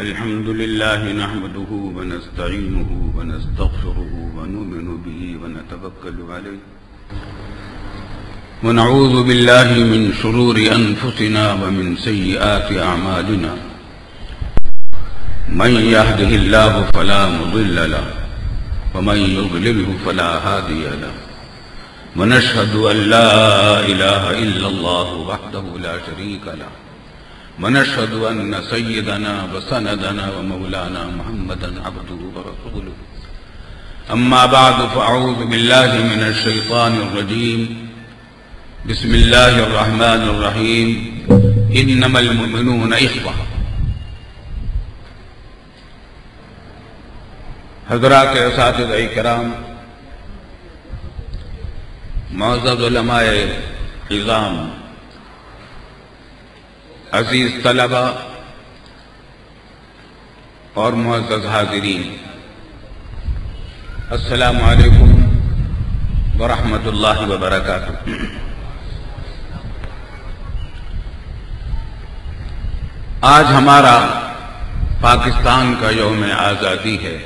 الحمد لله نحمده ونستعينه ونستغفره ونؤمن به ونتوكل عليه ونعوذ بالله من شرور أنفسنا ومن سيئات أعمالنا من يهده الله فلا مضل له ومن يضلله فلا هادي له ونشهد أن لا إله إلا الله وحده لا شريك له ونشهد أن سيدنا وسندنا ومولانا محمدا عبده ورسوله أما بعد فأعوذ بالله من الشيطان الرجيم بسم الله الرحمن الرحيم إنما المؤمنون إخوة. حضرات اساتذہ کرام، معزز علماء عظام، عزیز طلبہ اور معزز حاضرین، السلام علیکم ورحمۃ اللہ وبرکاتہ۔ آج ہمارا پاکستان کا یوم آزادی ہے۔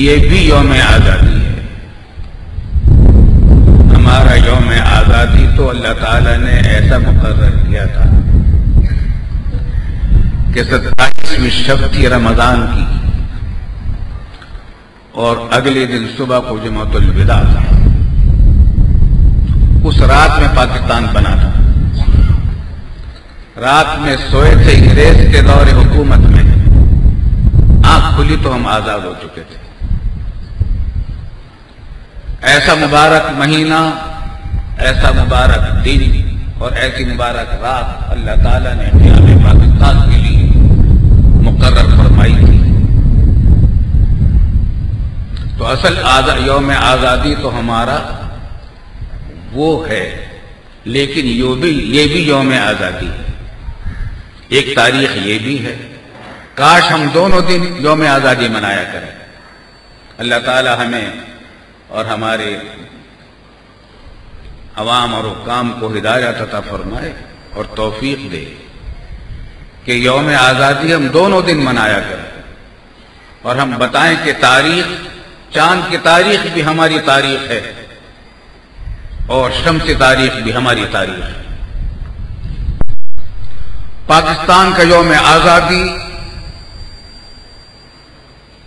یہ بھی یوم آزادی ہے۔ ہمارا یوم آزادی تو اللہ تعالیٰ نے ایسا مقرر کیا تھا کہ 27ویں شب تھی رمضان کی، اور اگلے دن صبح کو جمعۃ الوداع تھا۔ اس رات میں پاکستان بنا تھا۔ رات میں سوئے تھے انگریز کے دور حکومت میں، آنکھ کھلی تو ہم آزاد ہو چکے تھے۔ ایسا مبارک مہینہ، ایسا مبارک دن اور ایسی مبارک رات اللہ تعالیٰ نے قیام پاکستان کے لیے مقرر فرمائی تھی۔ تو اصل یوم آزادی تو ہمارا وہ ہے، لیکن یہ بھی یوم آزادی ہے۔ ایک تاریخ یہ بھی ہے۔ کاش ہم دونوں دن یوم آزادی منایا کریں۔ اللہ تعالیٰ ہمیں اور ہمارے عوام اور حکام کو ہدایت عطا فرمائے اور توفیق دے کہ یوم آزادی ہم دونوں دن منایا کریں، اور ہم بتائیں کہ تاریخ، چاند کی تاریخ بھی ہماری تاریخ ہے اور شمس تاریخ بھی ہماری تاریخ ہے۔ پاکستان کا یوم آزادی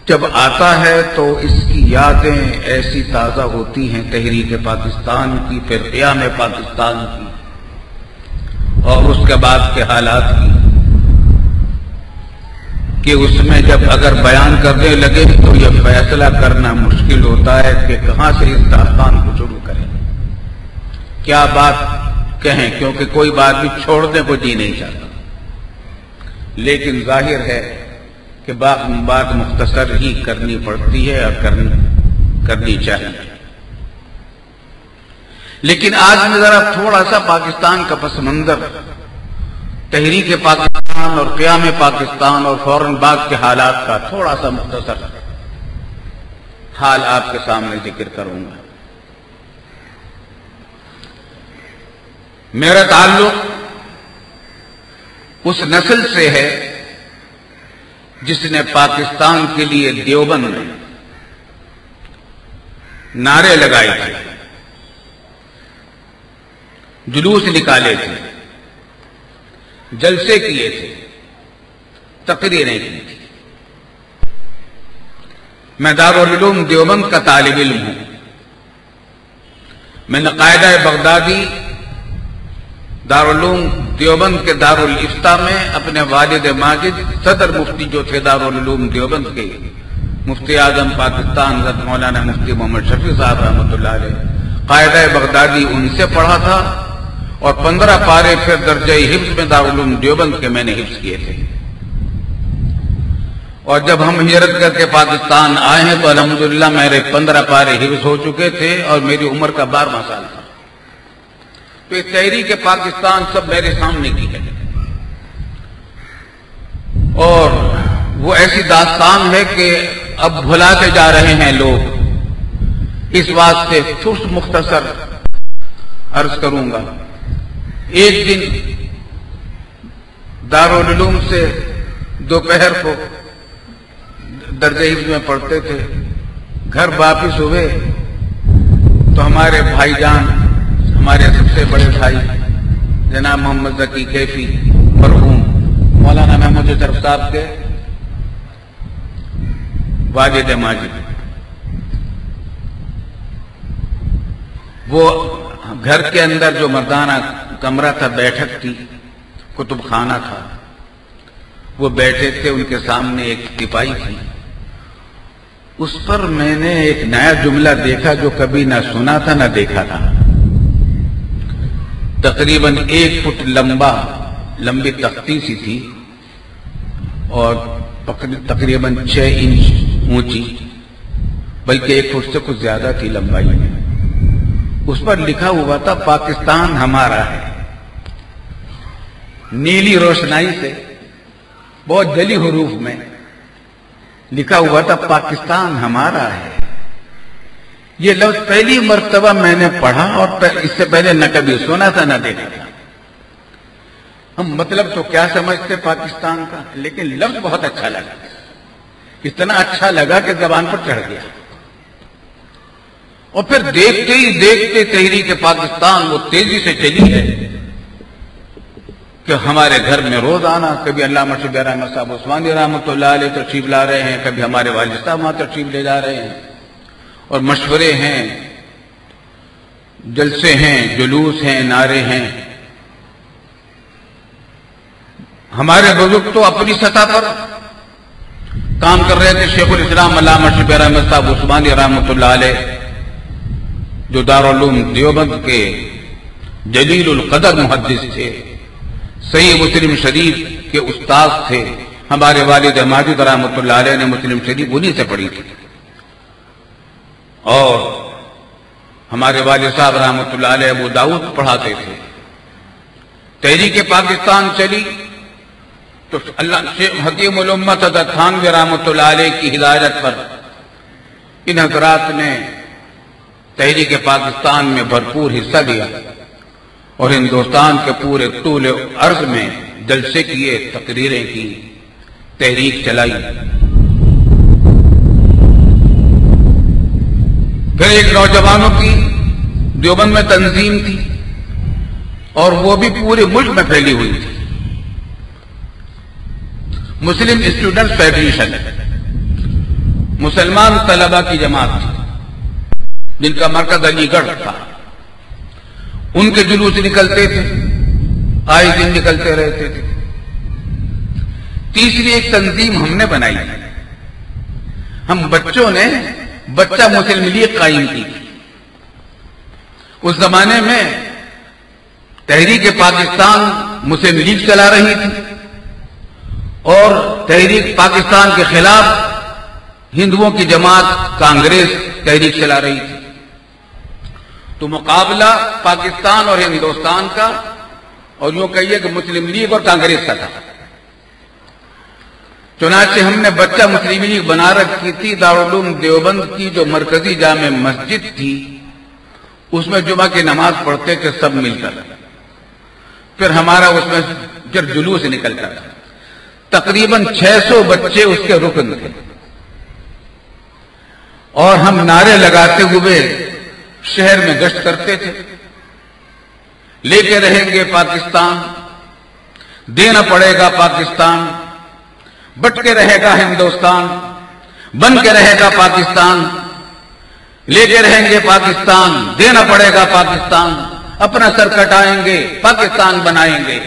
جب آتا ہے تو اس کی یادیں ایسی تازہ ہوتی ہیں تحریک پاکستان کی، پھر قیام پاکستان کی، اور اس کے بعد کے حالات کی، کہ اس میں جب اگر بیان کرنے لگے تو یہ فیصلہ کرنا مشکل ہوتا ہے کہ کہاں سے اس داستان کو شروع کریں، کیا بات کہیں، کیونکہ کوئی بات بھی چھوڑنے کو جی نہیں چاہتا۔ لیکن ظاہر ہے کہ بات مختصر ہی کرنی پڑتی ہے اور کرنی چاہیے۔ لیکن آج میں ذرا تھوڑا سا پاکستان کا پس منظر، تحریک پاکستان اور قیام پاکستان اور فوراً بعد کے حالات کا تھوڑا سا مختصر حال آپ کے سامنے ذکر کروں گا۔ میرا تعلق اس نسل سے ہے جس نے پاکستان کے لیے دیوبند میں نعرے لگائے تھے، جلوس نکالے تھے، جلسے کیے تھے، تقریریں کی تھی۔ میں دارالعلوم دیوبند کا طالب علم ہوں۔ میں نے قاعدہ بغدادی دارالعلوم دیوبند کے دارالافتاء میں اپنے والد ماجد صدر مفتی جو تھے دارالعلوم دیوبند کے، مفتی اعظم پاکستان حضرت مولانا مفتی محمد شفیع صاحب رحمۃ اللہ علیہ، قاعدہ بغدادی ان سے پڑھا تھا، اور 15 پارے پھر درجہ حفظ میں دارالعلوم دیوبند کے میں نے حفظ کیے تھے۔ اور جب ہم ہجرت کر کے پاکستان آئے ہیں تو الحمدللہ میرے 15 پارے حفظ ہو چکے تھے اور میری عمر کا 12واں سال تھا۔ تو یہ تحریک پاکستان سب میرے سامنے کی ہے، اور وہ ایسی داستان ہے کہ اب بھلاتے جا رہے ہیں لوگ۔ اس واسطے چست مختصر عرض کروں گا۔ ایک دن دارالعلوم سے دوپہر کو درجہ حفظ میں پڑھتے تھے، گھر واپس ہوئے تو ہمارے بھائی جان، ہمارے سب سے بڑے بھائی جناب محمد ذکی کیفی مرحوم مولانا محمود اشرف صاحب کے والد ماجد، وہ گھر کے اندر جو مردانہ کمرہ تھا، بیٹھک تھی، کتب خانہ تھا، وہ بیٹھے تھے، ان کے سامنے ایک تپائی تھی، اس پر میں نے ایک نیا جملہ دیکھا جو کبھی نہ سنا تھا نہ دیکھا تھا۔ تقریباً 1 فٹ لمبی تختی سی تھی اور تقریباً 6 انچ اونچی، بلکہ 1 فٹ سے کچھ زیادہ تھی لمبائی میں۔ اس پر لکھا ہوا تھا پاکستان ہمارا ہے، نیلی روشنائی سے بہت جلی حروف میں لکھا ہوا تھا پاکستان ہمارا ہے۔ یہ لفظ پہلی مرتبہ میں نے پڑھا اور اس سے پہلے نہ کبھی سنا تھا نہ دیکھا تھا۔ ہم مطلب تو کیا سمجھتے پاکستان کا، لیکن لفظ بہت اچھا لگا، اتنا اچھا لگا کہ زبان پر چڑھ گیا۔ اور پھر دیکھتے ہی دیکھتے تحریک پاکستان وہ تیزی سے چلی ہے کہ ہمارے گھر میں روزانہ کبھی علامہ شبیر احمد صاحب عثمانی رحمۃ اللہ علیہ تشریف لا رہے ہیں، کبھی ہمارے والد صاحب وہاں تشریف لے جا رہے ہیں، اور مشورے ہیں، جلسے ہیں، جلوس ہیں، نعرے ہیں۔ ہمارے بزرگ تو اپنی سطح پر کام کر رہے تھے۔ شیخ الاسلام علامہ شبیر احمد صاحب عثمانی رحمۃ اللہ علیہ جو دارالعلوم دیوبند کے جلیل القدر محدث تھے، صحیح مسلم شریف کے استاد تھے، ہمارے والد ماجد رحمۃ اللہ علیہ نے مسلم شریف انہی سے پڑھی تھی، اور ہمارے والد صاحب رحمۃ اللہ علیہ ابو داؤد پڑھاتے تھے۔ تحریک پاکستان چلی تو اللہ شیخ حکیم الامت حضرت تھانوی رحمۃ اللہ علیہ کی ہدایت پر ان حضرات نے تحریک پاکستان میں بھرپور حصہ لیا اور ہندوستان کے پورے طول عرض میں جلسے کیے، تقریریں کی، تحریک چلائی۔ پھر ایک نوجوانوں کی دیوبند میں تنظیم تھی اور وہ بھی پورے ملک میں پھیلی ہوئی تھی، مسلم اسٹوڈنٹ فیڈریشن، مسلمان طلبہ کی جماعت تھی جن کا مرکز علی گڑھ تھا۔ ان کے جلوس نکلتے تھے، آئے دن نکلتے رہتے تھے۔ تیسری ایک تنظیم ہم نے بنائی، ہم بچوں نے بچہ مسلم لیگ قائم کی۔ اس زمانے میں تحریک پاکستان مسلم لیگ چلا رہی تھی اور تحریک پاکستان کے خلاف ہندوؤں کی جماعت کانگریس تحریک چلا رہی تھی۔ تو مقابلہ پاکستان اور ہندوستان کا، اور یوں کہیے کہ مسلم لیگ اور کانگریس کا تھا۔ چنانچہ ہم نے بچہ مسلم لیگ بنا رکھی تھی۔ دارالعلوم دیوبند کی جو مرکزی جامع مسجد تھی اس میں جمعہ کی نماز پڑھتے تھے سب مل کر، پھر ہمارا اس میں جب جلوس نکلتا تھا، تقریباً 600 بچے اس کے رکن تھے، اور ہم نعرے لگاتے ہوئے شہر میں گشت کرتے تھے، لے کے رہیں گے پاکستان، دینا پڑے گا پاکستان، بٹ کے رہے گا ہندوستان، بن کے رہے گا پاکستان، لے کے رہیں گے پاکستان، دینا پڑے گا پاکستان، اپنا سر کٹائیں گے پاکستان بنائیں گے،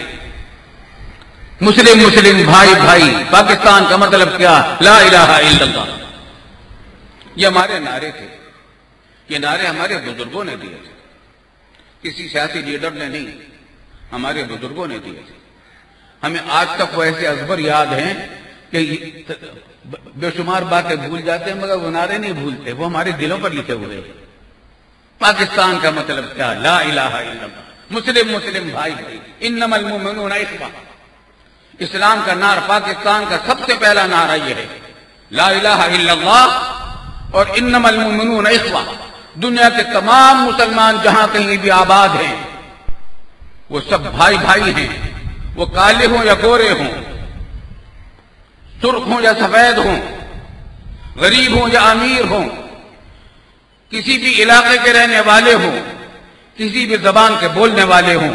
مسلم مسلم بھائی بھائی، پاکستان کا مطلب کیا؟ لا الہ الا اللہ۔ یہ ہمارے نعرے تھے، یہ نعرے ہمارے بزرگوں نے دیے تھے، کسی سیاسی لیڈر نے نہیں، ہمارے بزرگوں نے دیے تھے۔ ہمیں آج تک وہ ایسے ازبر یاد ہیں کہ بے شمار باتیں بھول جاتے ہیں مگر وہ نعرے نہیں بھولتے، وہ ہمارے دلوں پر لکھے ہوئے ہیں۔ پاکستان کا مطلب کیا؟ لا الہ الا اللہ، مسلم مسلم بھائی بھائی، انما المؤمنون اخوہ۔ اسلام کا نعرہ، پاکستان کا سب سے پہلا نعرہ یہ ہے، لا الہ الا اللہ اور انما المؤمنون اخوہ۔ دنیا کے تمام مسلمان جہاں کہیں بھی آباد ہیں وہ سب بھائی بھائی ہیں، وہ کالے ہوں یا گورے ہوں، سرخ ہوں یا سفید ہوں، غریب ہوں یا امیر ہوں، کسی بھی علاقے کے رہنے والے ہوں، کسی بھی زبان کے بولنے والے ہوں،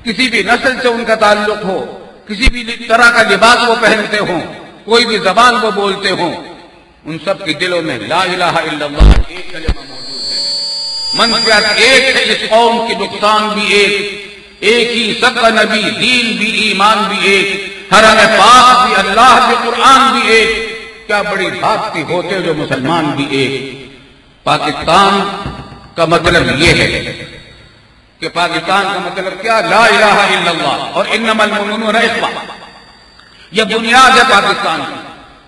کسی بھی نسل سے ان کا تعلق ہو، کسی بھی طرح کا لباس وہ پہنتے ہوں، کوئی بھی زبان وہ بولتے ہوں، ان سب کے دلوں میں لا الہ الا اللہ ایک کلمہ موجود ہے۔ منفعت ایک ہے اس قوم کی، نقصان بھی ایک ہی سب کا نبی، دین بھی، ایمان بھی ایک، حرم پاک بھی، اللہ بھی، قرآن بھی ایک، کیا بڑی بات تھی ہوتے جو مسلمان بھی ایک۔ پاکستان کا مطلب یہ ہے کہ پاکستان کا مطلب کیا؟ لا الہ الا اللہ اور انما المؤمنون اخوہ، یہ بنیاد ہے پاکستان کی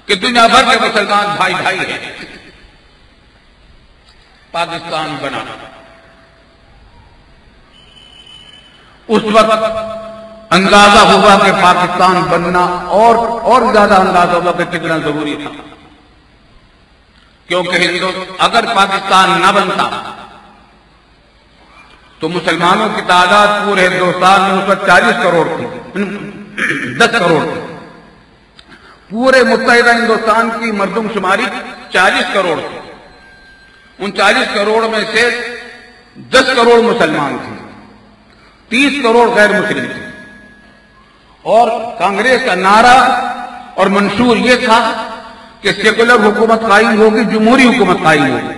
کہ دنیا بھر کے مسلمان بھائی بھائی ہیں۔ پاکستان بنا اس وقت اندازہ ہوا کہ پاکستان بننا اور زیادہ اندازہ ہوا کہ کتنا ضروری تھا، کیونکہ اگر پاکستان نہ بنتا تو مسلمانوں کی تعداد پورے ہندوستان میں اس وقت 40 کروڑ تھی، 10 کروڑ تھی۔ پورے متحدہ ہندوستان کی مردم شماری 40 کروڑ تھی، ان 40 کروڑ میں سے 10 کروڑ مسلمان تھے، 30 کروڑ غیر مسلم تھے، اور کانگریس کا نعرہ اور منشور یہ تھا کہ سیکولر حکومت قائم ہوگی، جمہوری حکومت قائم ہوگی،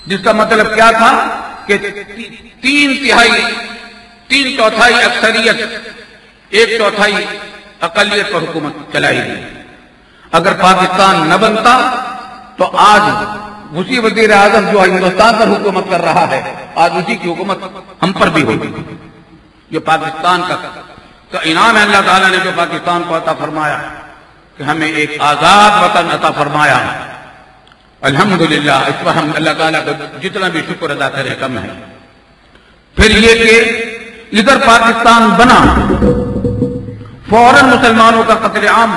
جس کا مطلب کیا تھا کہ 3 چوتھائی اکثریت، 1 چوتھائی اقلیت پر حکومت چلائی گئی۔ اگر پاکستان نہ بنتا تو آج اسی وزیر اعظم جو ہندوستان پر حکومت کر رہا ہے، آج اسی کی حکومت ہم پر بھی ہوگی۔ یہ پاکستان کا انعام ہے اللہ تعالیٰ نے جو پاکستان کو عطا فرمایا کہ ہمیں ایک آزاد وطن عطا فرمایا۔ الحمدللہ، اس پر ہم اللہ تعالیٰ کا جتنا بھی شکر ادا کریں کم ہے۔ پھر یہ کہ ادھر پاکستان بنا، فوراً مسلمانوں کا قتل عام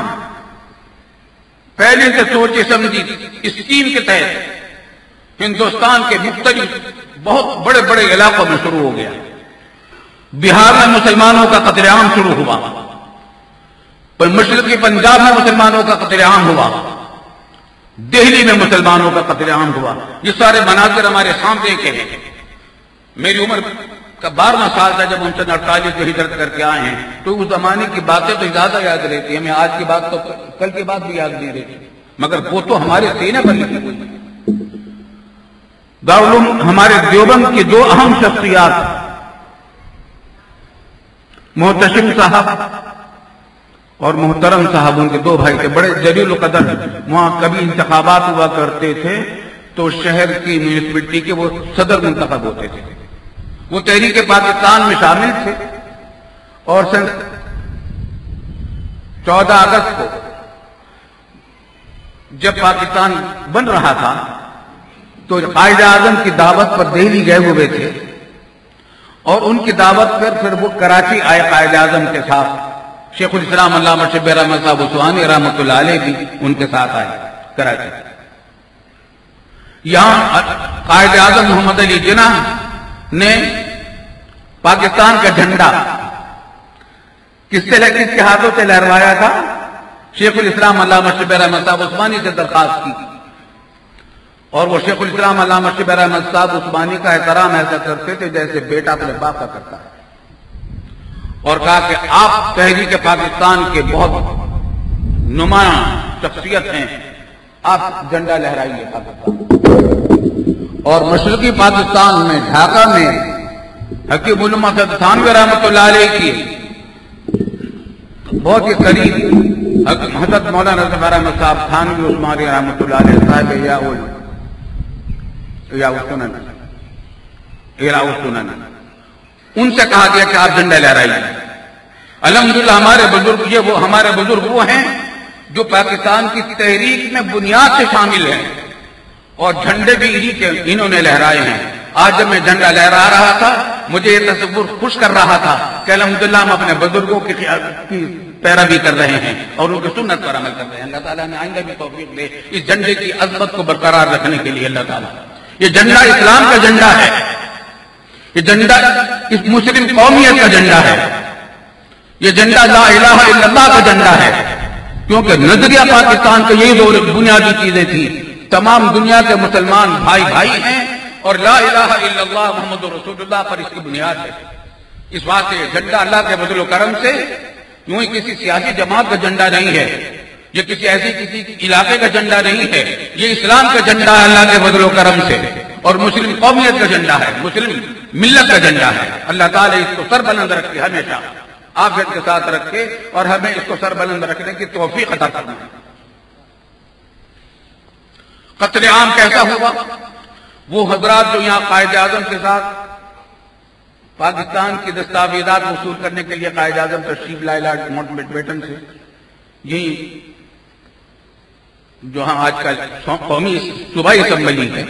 پہلے سے سوچی سمجھی اسکیم کے تحت ہندوستان کے مختلف بہت بڑے بڑے علاقوں میں شروع ہو گیا۔ بہار میں مسلمانوں کا قتل عام شروع ہوا، پر مشرقی پنجاب میں مسلمانوں کا قتل عام ہوا، دہلی میں مسلمانوں کا قتل عام ہوا۔ یہ سارے مناظر ہمارے سامنے کے ہیں۔ میری عمر کا 12واں سال تھا جب 1948 میں ہجرت کر کے آئے ہیں، تو اس زمانے کی باتیں تو زیادہ یاد رہتی ہیں، ہمیں آج کی بات تو کل کی بات بھی یاد نہیں رہتی، مگر وہ تو ہمارے سینے پر لکھی ہوئی۔ دارالعلوم ہمارے دیوبند کی 2 اہم شخصیات، محتشم صاحب اور محترم صاحب، ان کے 2 بھائی تھے، بڑے جلیل القدر۔ وہاں کبھی انتخابات ہوا کرتے تھے تو شہر کی میونسپلٹی کے وہ صدر منتخب ہوتے تھے۔ وہ تحریک پاکستان میں شامل تھے، اور سن 14 اگست کو جب پاکستان بن رہا تھا تو قائد اعظم کی دعوت پر دہلی گئے ہوئے تھے، اور ان کی دعوت پر پھر وہ کراچی آئے قائد اعظم کے ساتھ۔ شیخ الاسلام علامہ شبیر احمد صاحب عثمانی رحمۃ اللہ علیہ بھی ان کے ساتھ آئے کراچی۔ یہاں قائد اعظم محمد علی جناح نے پاکستان کا جھنڈا کس کے ہاتھوں سے لہروایا تھا؟ شیخ الاسلام علامہ شبیر احمد صاحب عثمانی سے درخواست کی، اور وہ شیخ الاسلام علامہ شبیر احمد صاحب عثمانی کا احترام ایسا کرتے تھے جیسے بیٹا اپنے باپ کا کرتا ہے، اور کہا کہ آپ تحریک پاکستان کے بہت نمایاں شخصیت ہیں، آپ جھنڈا لہرائیے پاکستان۔ اور مشرقی پاکستان میں ڈھاکہ میں حکیم علامہ سید تھانوی رحمۃ اللہ علیہ کی بہت ہی قریب حضرت مولانا ظفر احمد صاحب تھانوی عثمانی رحمۃ اللہ علیہ صاحب السنن، ان سے کہا گیا کہ آپ جھنڈا لہرائیے۔ الحمدللہ ہمارے بزرگ وہ ہیں جو پاکستان کی تحریک میں بنیاد سے شامل ہیں، اور جھنڈے بھی انہوں نے لہرائے ہیں۔ آج جب میں جھنڈا لہرا رہا تھا مجھے یہ تصور خوش کر رہا تھا کہ الحمدللہ ہم اپنے بزرگوں کی پیروی کر رہے ہیں اور ان کی سنت پر عمل کر رہے ہیں۔ اللہ تعالیٰ نے آئندہ بھی توفیق دے اس جھنڈے کی عظمت کو برقرار رکھنے کے لیے۔ اللہ تعالیٰ، یہ جھنڈا اسلام کا جھنڈا ہے، یہ جھنڈا اس مسلم قومیت کا جھنڈا ہے۔ یہ جھنڈا لا الہ الا اللہ کا جھنڈا ہے، کیونکہ نظریہ پاکستان کے یہی دو بنیادی چیزیں تھیں، تمام دنیا کے مسلمان بھائی بھائی ہیں اور لا الہ الا اللہ محمد رسول اللہ پر اس کی بنیاد ہے۔ اس واسطے یہ جھنڈا اللہ کے فضل و کرم سے یوں ہی کسی سیاسی جماعت کا جھنڈا نہیں ہے، یہ کسی علاقے کا جھنڈا نہیں ہے، یہ اسلام کا جھنڈا ہے اللہ کے فضل و کرم سے، اور مسلم قومیت کا جھنڈا ہے، مسلم ملت کا جھنڈا ہے۔ اللہ تعالیٰ اس کو سر بلند رکھے، ہمیشہ عافیت کے ساتھ رکھے اور ہمیں اس کو سر بلند رکھنے کی توفیق عطا فرمائے۔ قتل عام کیسا ہوا؟ وہ حضرات جو یہاں قائد اعظم کے ساتھ پاکستان کی دستاویزات وصول کرنے کے لیے قائد اعظم تشریف لائے ماؤنٹ بیٹن سے، یہی جو ہم آج کا قومی صوبائی اسمبلی ہے،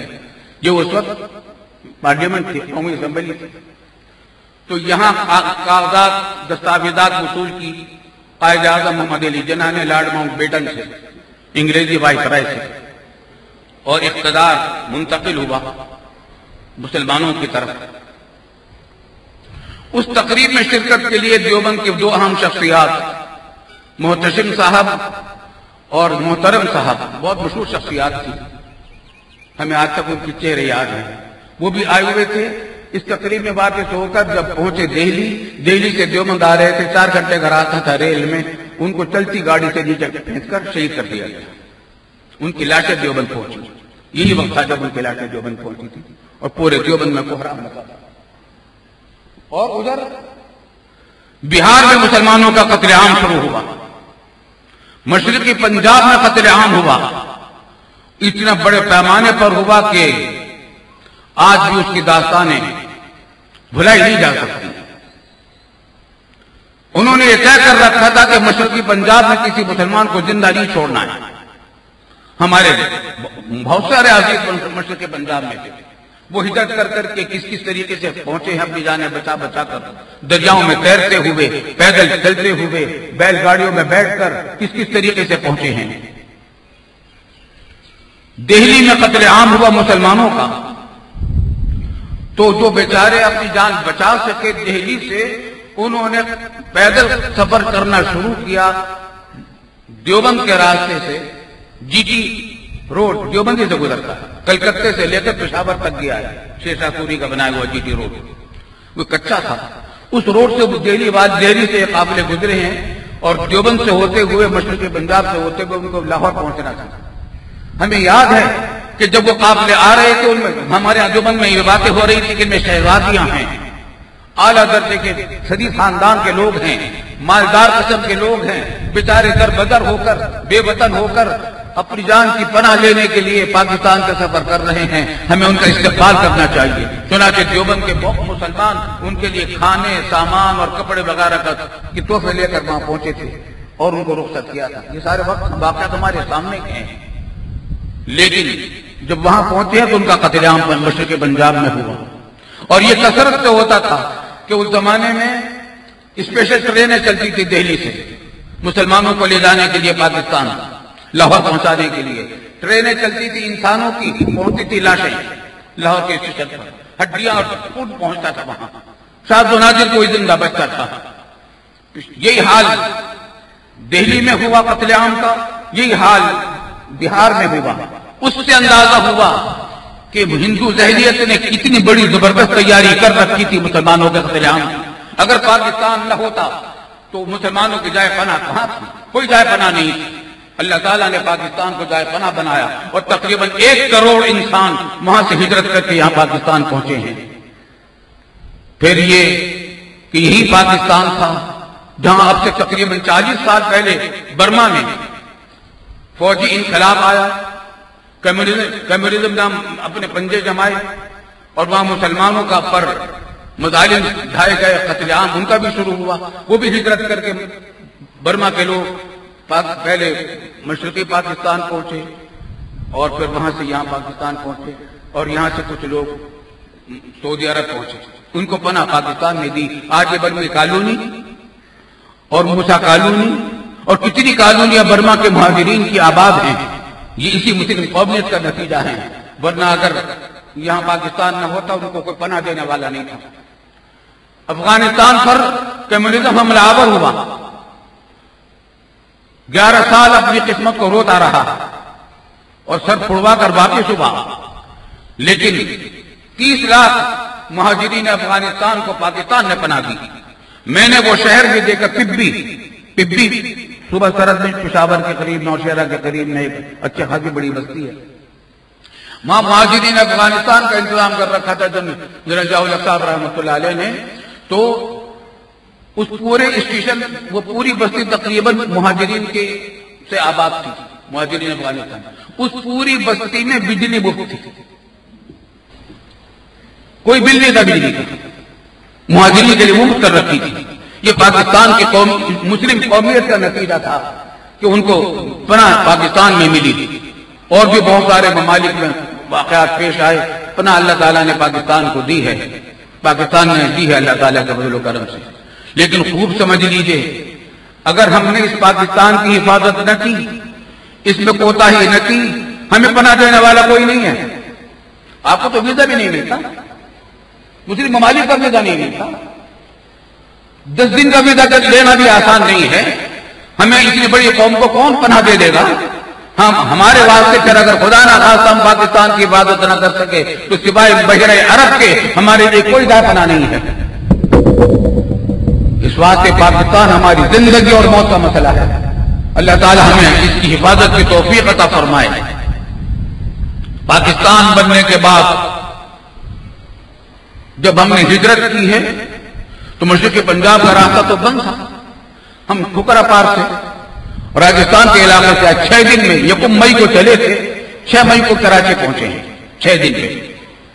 یہ اس وقت پارلیمنٹ تھی، قومی اسمبلی تھی، تو یہاں کاغذات دستاویزات وصول کی قائد اعظم محمد علی جناح نے لارڈ ماؤنٹ بیٹن سے، انگریزی وائسرائے سے، اور اقتدار منتقل ہوا مسلمانوں کی طرف۔ اس تقریب میں شرکت کے لیے دیوبند کی دو اہم شخصیات، محتشم صاحب اور محترم صاحب، بہت مشہور شخصیات تھی، ہمیں آج تک ان کے چہرے یاد ہیں، وہ بھی آئے ہوئے تھے۔ اس تقریب میں واپس ہو کر جب پہنچے دہلی سے دیوبند آ رہے تھے، 4 گھنٹے کا راستہ تھا ریل میں، ان کو چلتی گاڑی سے نیچے پھینک کر شہید کر دیا گیا۔ ان کی لاشیں دیوبند پہنچی، یہی وقت تھا جب ان کی لاشیں دیوبند پہنچی تھی اور پورے دیوبند میں کوہرام لگا تھا۔ اور ادھر بہار میں مسلمانوں کا قتل عام شروع ہوا، مشرقی پنجاب میں قتل عام ہوا، اتنا بڑے پیمانے پر ہوا کہ آج بھی اس کی داستانیں بھلائی نہیں جا سکتی۔ انہوں نے یہ طے کر رکھا تھا کہ مشرقی پنجاب میں کسی مسلمان کو زندہ نہیں چھوڑنا ہے۔ ہمارے بہت سارے عزیز مشرقی پنجاب میں تھے، وہ ہجرت کر کے کس طریقے سے پہنچے ہیں، اپنی جانیں بچا کر، دریاؤں میں تیرتے ہوئے، پیدل چلتے ہوئے، بیل گاڑیوں میں بیٹھ کر کس طریقے سے پہنچے ہیں۔ دہلی میں قتل عام ہوا مسلمانوں کا، تو جو بیچارے اپنی جان بچا سکے دہلی سے، انہوں نے پیدل سفر کرنا شروع کیا دیوبند کے راستے سے۔ جی ٹی روڈ دیوبندی سے گزرتا ہے، کلکتے سے لے کر پشاور تک گیا ہے، شیشا سوری کا بنایا ہوا جی ٹی روڈ، وہ کچا تھا۔ اس روڈ سے دہلی سے قافلے گزرے ہیں اور دیوبند سے ہوتے ہوئے، مشرقی پنجاب سے ہوتے ہوئے ان کو لاہور پہنچنا تھا۔ ہمیں یاد ہے کہ جب وہ قافلے آ رہے تھے، ان میں ہمارے دیوبند میں یہ باتیں ہو رہی تھی کہ ان میں شہزادیاں ہیں، اعلیٰ درجے کے شریف خاندان کے لوگ ہیں، مالدار قسم کے لوگ ہیں، بیچارے در بدر ہو کر، بے وطن ہو کر اپنی جان کی پناہ لینے کے لیے پاکستان کا سفر کر رہے ہیں، ہمیں ان کا استقبال کرنا چاہیے۔ چنانچہ دیوبند کے بہت مسلمان ان کے لیے کھانے، سامان اور کپڑے وغیرہ کے تحفے لے کر وہاں پہنچے تھے اور ان کو رخصت کیا تھا۔ یہ سارے وقت واقعات ہمارے سامنے ہیں، لیکن جب وہاں پہنچے تو ان کا قتل عام مشرقی پنجاب میں ہوا، اور یہ کثرت سے ہوتا تھا کہ اس زمانے میں اسپیشل ٹرینیں چلتی تھی دہلی سے مسلمانوں کو لے جانے کے لیے، پاکستان لاہور پہنچانے کے لیے ٹرینیں چلتی تھی، انسانوں کی پہنچتی تھی لاشیں لاہور کے اسٹیشن پر، ہڈیاں اور خون پہنچتا تھا وہاں، شاذ و نادر کوئی زندہ بچتا تھا۔ یہی حال دہلی میں ہوا قتل عام کا، یہی حال بہار میں ہوا۔ اس سے اندازہ ہوا کہ ہندو ذہنیت نے کتنی بڑی زبردست تیاری کر رکھی تھی مسلمانوں کے قتل عام کی۔ اگر پاکستان نہ ہوتا تو مسلمانوں کی جائے پناہ کہاں تھی؟ کوئی جائے پناہ نہیں تھی۔ اللہ تعالیٰ نے پاکستان کو جائے پناہ بنایا اور تقریباً 1 کروڑ انسان وہاں سے ہجرت کر کے یہاں پاکستان پہنچے ہیں۔ پھر یہ کہ یہی پاکستان تھا جہاں اب سے تقریباً 40 سال پہلے برما میں فوجی انقلاب آیا، کمیونزم نے اپنے پنجے جمائے اور وہاں مسلمانوں کا پر مظالم ڈھائے گئے، قتل عام ان کا بھی شروع ہوا۔ وہ بھی ہجرت کر کے برما کے لوگ پہلے مشرقی پاکستان پہنچے اور پھر وہاں سے یہاں پاکستان پہنچے، اور یہاں سے کچھ لوگ سعودی عرب پہنچے، ان کو پناہ پاکستان نے دی۔ آج یہ برمی کالونی اور موسیٰ کالونی اور کتنی کالونیاں برما کے مہاجرین کی آباد ہیں، یہ اسی مسلم قومیت کا نتیجہ ہے، ورنہ اگر یہاں پاکستان نہ ہوتا ان کو کوئی پناہ دینے والا نہیں تھا۔ افغانستان پر کمیونزم حملہ آور ہوا، 11 سال اپنی قسمت کو روتا رہا اور سر پھڑوا کر واپس ہوا، لیکن 30 لاکھ مہاجرین افغانستان کو پاکستان نے پناہ دی۔ میں نے وہ شہر بھی دیکھا، پبی صوبہ سرحد میں پشاور کے قریب، نوشہرہ کے قریب میں ایک اچھی خاصی بڑی بستی ہے، وہاں مہاجرین افغانستان کا انتظام کر رکھا تھا جنرل ضیاء الحق صاحب رحمۃ اللہ علیہ نے۔ تو اس پورے اسٹیشن، وہ پوری بستی تقریباً مہاجرین کے سے آباد تھی، مہاجرین افغانستان، اس پوری بستی میں بجلی مفت تھی، کوئی بل نہیں تھا بجلی کا، مہاجرین کے لیے مفت کر رکھی تھی۔ یہ پاکستان کی مسلم قومیت کا نتیجہ تھا کہ ان کو پناہ پاکستان میں ملی تھی، اور بھی بہت سارے ممالک میں واقعات پیش آئے، پناہ اللہ تعالیٰ نے پاکستان کو دی ہے، پاکستان نے دی ہے اللہ تعالیٰ کے فضل و کرم سے۔ لیکن خوب سمجھ لیجئے، اگر ہم نے اس پاکستان کی حفاظت نہ کی، اس میں کوتاہی نہ کی، ہمیں پناہ دینے والا کوئی نہیں ہے۔ آپ کو تو ویزا بھی نہیں ملتا، مسلم ممالک کا ویزا نہیں ملتا، 10 دن کا ویزا لینا بھی آسان نہیں ہے۔ ہمیں اتنی بڑی قوم کو کون پناہ دے دے گا؟ ہمارے واسطے پھر اگر خدا نہ خواستہ ہم پاکستان کی حفاظت نہ کر سکے تو سوائے بحیرہ عرب کے ہمارے لیے کوئی جائے پناہ نہیں ہے۔ اس واسطے پاکستان ہماری زندگی اور موت کا مسئلہ ہے۔ اللہ تعالی ہمیں اس کی حفاظت کی توفیق عطا فرمائے۔ پاکستان بننے کے بعد جب ہم نے ہجرت کی ہے تو مشرقی پنجاب کا راستہ تو بند تھا، ہم ٹھکرا پار سے راجستھان کے علاقے سے 6 دن میں، 1 مئی کو چلے تھے، 6 مئی کو کراچی پہنچے ہیں، 6 دن میں۔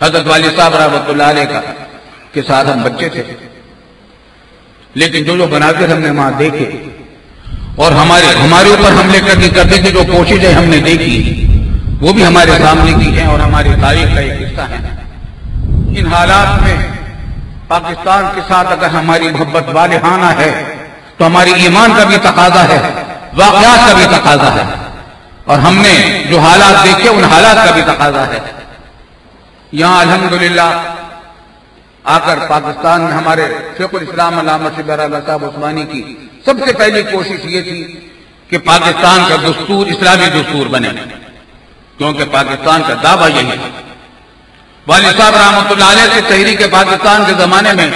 حضرت والد صاحب رحمۃ اللہ علیہ کے ساتھ ہم بچے تھے، لیکن جو مناظر ہم نے وہاں دیکھے اور ہمارے اوپر حملے کرنے کی جو کوششیں ہم نے دیکھی، وہ بھی ہمارے سامنے کی ہیں اور ہماری تاریخ کا ایک حصہ ہے۔ ان حالات میں پاکستان کے ساتھ اگر ہماری محبت والہانہ ہے تو ہماری ایمان کا بھی تقاضا ہے، واقعات کا بھی تقاضا ہے، اور ہم نے جو حالات دیکھے ان حالات کا بھی تقاضا ہے۔ یہاں الحمدللہ آ کر پاکستان میں ہمارے شیخ الاسلام علامہ شبیر احمد صاحب عثمانی کی سب سے پہلی کوشش یہ تھی کہ پاکستان کا دستور اسلامی دستور بنے، کیونکہ پاکستان کا دعویٰ یہی ہے۔ والد صاحب رحمۃ اللہ علیہ سے تحریک پاکستان کے زمانے میں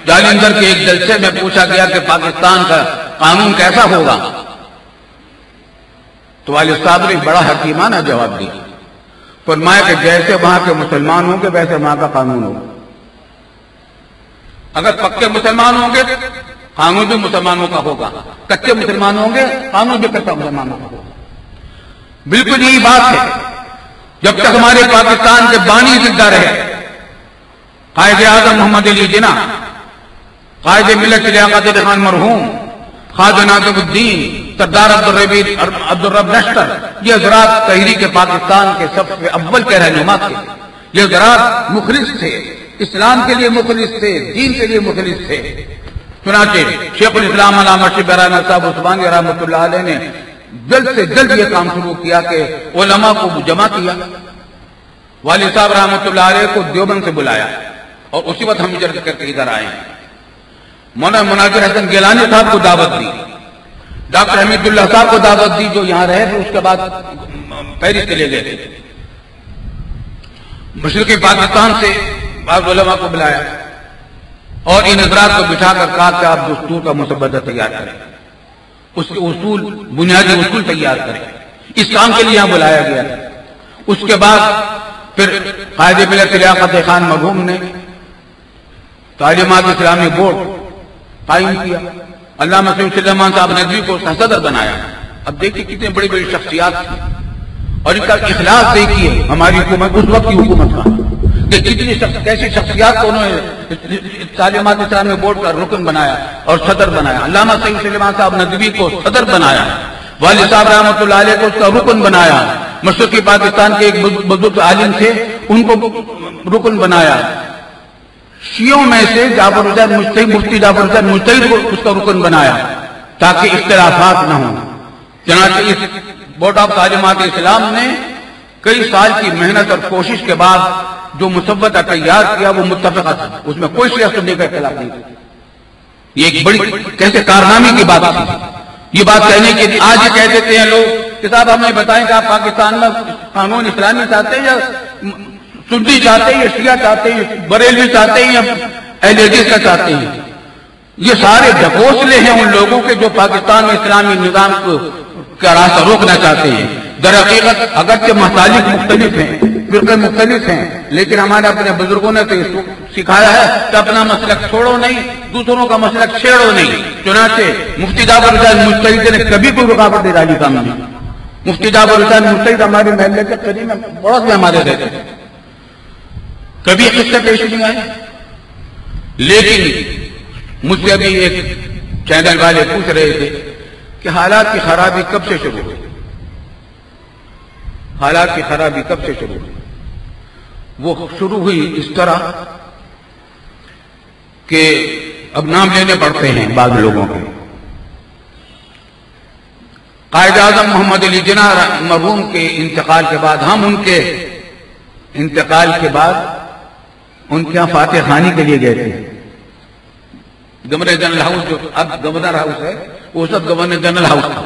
جالندھر کے ایک جلسے میں پوچھا گیا کہ پاکستان کا قانون کیسا ہوگا، تو والد صاحب نے بڑا حکیمانہ جواب دیا، فرمایا کہ جیسے وہاں کے مسلمان ہوں گے ویسے وہاں کا قانون ہوگا۔ اگر پکے مسلمان ہوں گے قانون بھی مسلمانوں کا ہوگا، کچے مسلمان ہوں گے قانون بھی کچا مسلمانوں کا ہوگا۔ بالکل یہی بات ہے۔ جب تک ہمارے پاکستان کے بانی زندہ رہے، قائد اعظم محمد علی جناح، قائد ملت لیاقت علی خان مرحوم، خواجہ ناظم الدین، سردار عبدالرب نشتر، یہ حضرات تحریک پاکستان کے سب سے اول کے رہنما تھے۔ یہ حضرات مخلص تھے، اسلام کے لیے مخلص تھے، دین کے لیے مخلص تھے۔ چنانچہ شیخ الاسلام علامہ شبیر احمد صاحب عثمانی رحمۃ اللہ علیہ نے جلد سے جلد یہ کام شروع کیا کہ علماء کو جمع کیا، والد صاحب رحمۃ اللہ علیہ کو دیوبند سے بلایا، اور اسی وقت ہم ہجرت کر کے ادھر آئے ہیں۔ مولانا مناظر حسن گیلانی صاحب کو دعوت دی، ڈاکٹر حمید اللہ صاحب کو دعوت دی جو یہاں رہے تھے، اس کے بعد پیرس چلے گئے تھے۔ مشرقی پاکستان سے بعض علماء کو بلایا اور ان حضرات کو بٹھا کر کہا کہ آپ دستور کا مسودہ تیار کریں، اس کے اصول، بنیادی اصول تیار کریں۔ اس کام کے لیے یہاں بلایا گیا۔ اس کے بعد پھر قائد ملت لیاقت علی خان مرحوم نے تعلیمات اسلامی بورڈ قائم کیا، علامہ سید سلیمان صاحب ندوی کو صدر بنایا۔ اب دیکھیے کتنے بڑی بڑی شخصیات تھی، اور ان کا اخلاص دیکھیے ہماری حکومت، اس وقت کی حکومت کا، کہ کتنی کیسی شخصیات کو انہوں نے تعلیمات اسلامی بورڈ کا رکن بنایا اور صدر بنایا۔ علامہ سید سلیمان صاحب ندوی کو صدر بنایا، والد صاحب رحمۃ اللہ علیہ کو اس کا رکن بنایا، مشرقی پاکستان کے ایک بزرگ عالم تھے ان کو رکن بنایا، شیعوں میں سے جعفر حسین مجتہد، مفتی جعفر حسین مجتہد کو اس کا رکن بنایا تاکہ اختلافات نہ ہوں۔ چنانچہ اس بورڈ آف تعلیمات اسلام نے کئی سال کی محنت اور کوشش کے بعد جو مسودہ تیار کیا وہ متفقہ تھا، اس میں کوئی شیعہ سنی کا اختلاف نہیں تھا، یہ ایک بڑی کیسے کارنامے کی بات تھی. یہ بات کہنے کے آج یہ کہہ دیتے ہیں لوگ کہ صاحب ہمیں بتائیں کہ آپ پاکستان میں قانون اسلامی چاہتے ہیں یا سنی چاہتے ہیں یا شیعہ چاہتے ہیں, بریلوی چاہتے ہیں یا اہل حدیث کا چاہتے ہیں. یہ سارے ڈھکوسلے ہیں ان لوگوں کے جو پاکستان میں اسلامی نظام کا راستہ روکنا چاہتے ہیں. در حقیقت اگرچہ مسالک مختلف ہیں, فرقے مختلف ہیں, لیکن ہمارے اپنے بزرگوں نے تو سکھایا ہے کہ اپنا مسلک چھوڑو نہیں, دوسروں کا مسلک چھیڑو نہیں. چنانچہ مفتی جعفر حسین مجتہد نے کبھی کوئی رکاوٹ نہیں ڈالی کام نہیں. مفتی جعفر حسین مجتہد ہمارے محلے کے قریب میں پڑوس میں ہمارے رہتے تھے, کبھی قصے پیش نہیں آئے. لیکن مجھ سے ابھی ایک چینل والے پوچھ رہے تھے کہ حالات کی خرابی کب سے شروع ہوئی, حالات کی خرابی کب سے شروع ہوئی. وہ شروع ہوئی اس طرح کہ اب نام لینے پڑتے ہیں بعض لوگوں کے. قائد اعظم محمد علی جناح مرحوم کے انتقال کے بعد, ہم ان کے انتقال کے بعد ان کے یہاں فاتح خوانی کے لیے گئے تھے. گورنر جنرل ہاؤس جو اب گورنر ہاؤس ہے وہ سب گورنر جنرل ہاؤس تھا.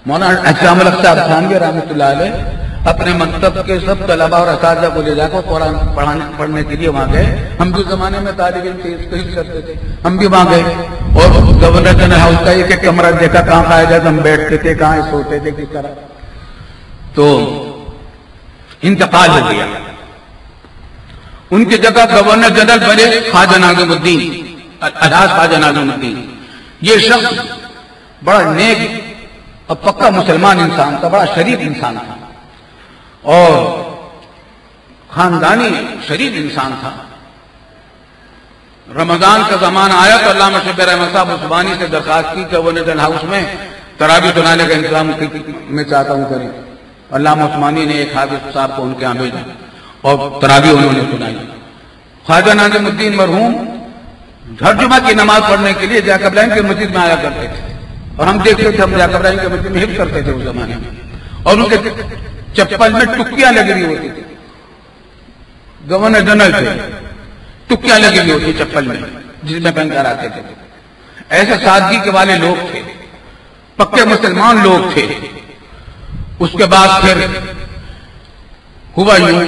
مولانا احسان الحق صاحب خانوی رحمۃ اللہ علیہ اپنے مکتب کے سب طلباء اور اساتذہ کو لے جا کر قرآن پڑھنے کے لیے وہاں گئے. ہم بھی زمانے میں طالب علم تحریر کرتے تھے, ہم بھی وہاں گئے اور گورنر جنرل ہاؤس کا ایک کمرہ دیکھا, کہاں قائد اعظم بیٹھتے تھے, کہاں سوتے تھے, کس طرح. تو انتقال ہو گیا. ان کی جگہ گورنر جنرل بنے خواجہ ناظم الدین, الحاج خواجہ ناظم الدین. یہ شخص بڑا نیک اور پکا مسلمان انسان تھا, بڑا شریف انسان تھا اور خاندانی شریف انسان تھا. رمضان کا زمانہ آیا تو علامہ شبیر احمد صاحب عثمانی سے درخواست کی کہ وہ گورنر ہاؤس میں تراویح سنانے کا انتظام میں چاہتا ہوں کریں. علامہ عثمانی نے ایک حافظ صاحب کو ان کے یہاں بھیجا اور تراویح انہوں نے سنائی. خواجہ ناظم الدین مرحوم ہر جمعہ کی نماز پڑھنے کے لیے جعفر ابراہیم کی مسجد میں آیا کرتے تھے اور ہم دیکھتے تھے, ہم جعفر ابراہیم کی مسجد میں حفظ کرتے تھے اس زمانے میں. اور ان کے چپل میں ٹکیاں لگی ہوئی ہوتی تھی. گورنر جنرل تھے, ٹکیاں لگی ہوئی ہوتی چپل میں جس میں پہن کر آتے تھے. ایسے سادگی کے والے لوگ تھے, پکے مسلمان لوگ تھے. اس کے بعد پھر ہوا یوں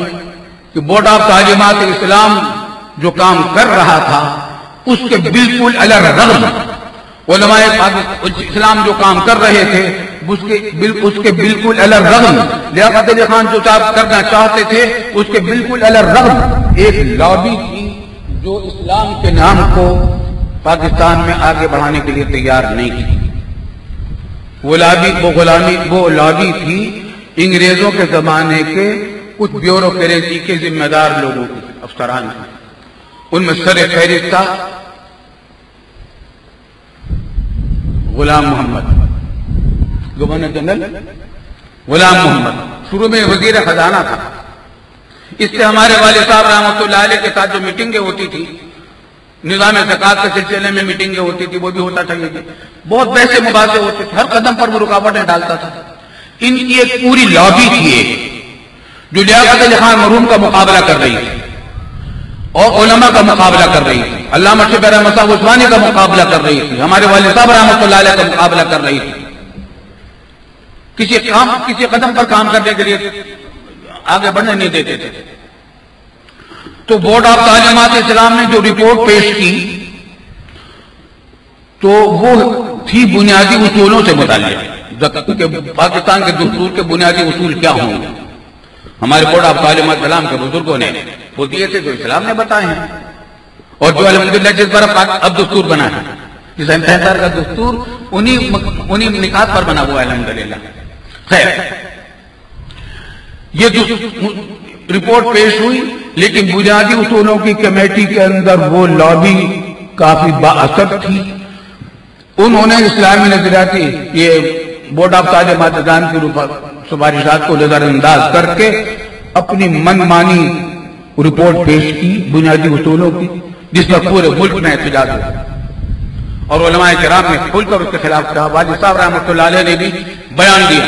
کہ بورڈ آف تعلیمات اسلام جو کام کر رہا تھا اس کے بالکل علی الرغم علماء اسلام جو کام کر رہے تھے اس کے بالکل علی الرغم لیاقت علی خان جو کرنا چاہتے تھے اس کے بالکل علی الرغم ایک لابی تھی جو اسلام کے نام کو پاکستان میں آگے بڑھانے کے لیے تیار نہیں تھی. وہ لابی تھی انگریزوں کے زمانے کے کچھ بیوروکریسی کے ذمہ دار لوگوں کی, افسران کی. ان میں سر فہرست تھا غلام محمد, گورنر جنرل غلام محمد. شروع میں وزیر خزانہ تھا. اس سے ہمارے والد صاحب رحمۃ اللہ علیہ کے ساتھ جو میٹنگیں ہوتی تھی, نظام زکوٰۃ کے سلسلے میں میٹنگیں ہوتی تھی, وہ بھی ہوتا تھا. بہت بحث مباحثے ہوتے تھے, ہر قدم پر وہ رکاوٹیں ڈالتا تھا. ان کی ایک پوری لابی تھی جو لیاقت علی خان مرحوم کا مقابلہ کر رہی تھی اور علماء کا مقابلہ کر رہی تھی, علامہ شبیر احمد صاحب عثمانی کا مقابلہ کر رہی تھی, ہمارے والد صاحب رحمۃ اللہ علیہ کا مقابلہ کر رہی تھی. کسی قدم پر کام کرنے کے لیے آگے بڑھنے نہیں دیتے تھے. تو بورڈ آف تعلیمات اسلام نے جو رپورٹ پیش کی تو وہ تھی بنیادی اصولوں سے متعلق کہ پاکستان کے دستور کے بنیادی اصول کیا ہوں گے. ہمارے بورڈ آف تعلیمات اسلام کے بزرگوں نے وہ دیے تھے جو اسلام نے بتائے ہیں اور جو الحمدللہ جس پر اب دستور بنا ہے, جس 65 کا دستور انہی نکات پر بنا ہوا ہے الحمدللہ. خیر, یہ رپورٹ پیش ہوئی لیکن بنیادی اصولوں کی کمیٹی کے اندر وہ لابی کافی با اثر تھی. انہوں نے اسلامی نظریاتی یہ بورڈ آف تعلیمات اسلام کی سفارشات کو نظر انداز کر کے اپنی من مانی رپورٹ پیش کی بنیادی اصولوں کی, جس پر پورے ملک میں احتجاج ہوا اور علماء کرام نے کھل کر اس کے خلاف کہا. والد صاحب رحمۃ اللہ علیہ نے بھی بیان دیا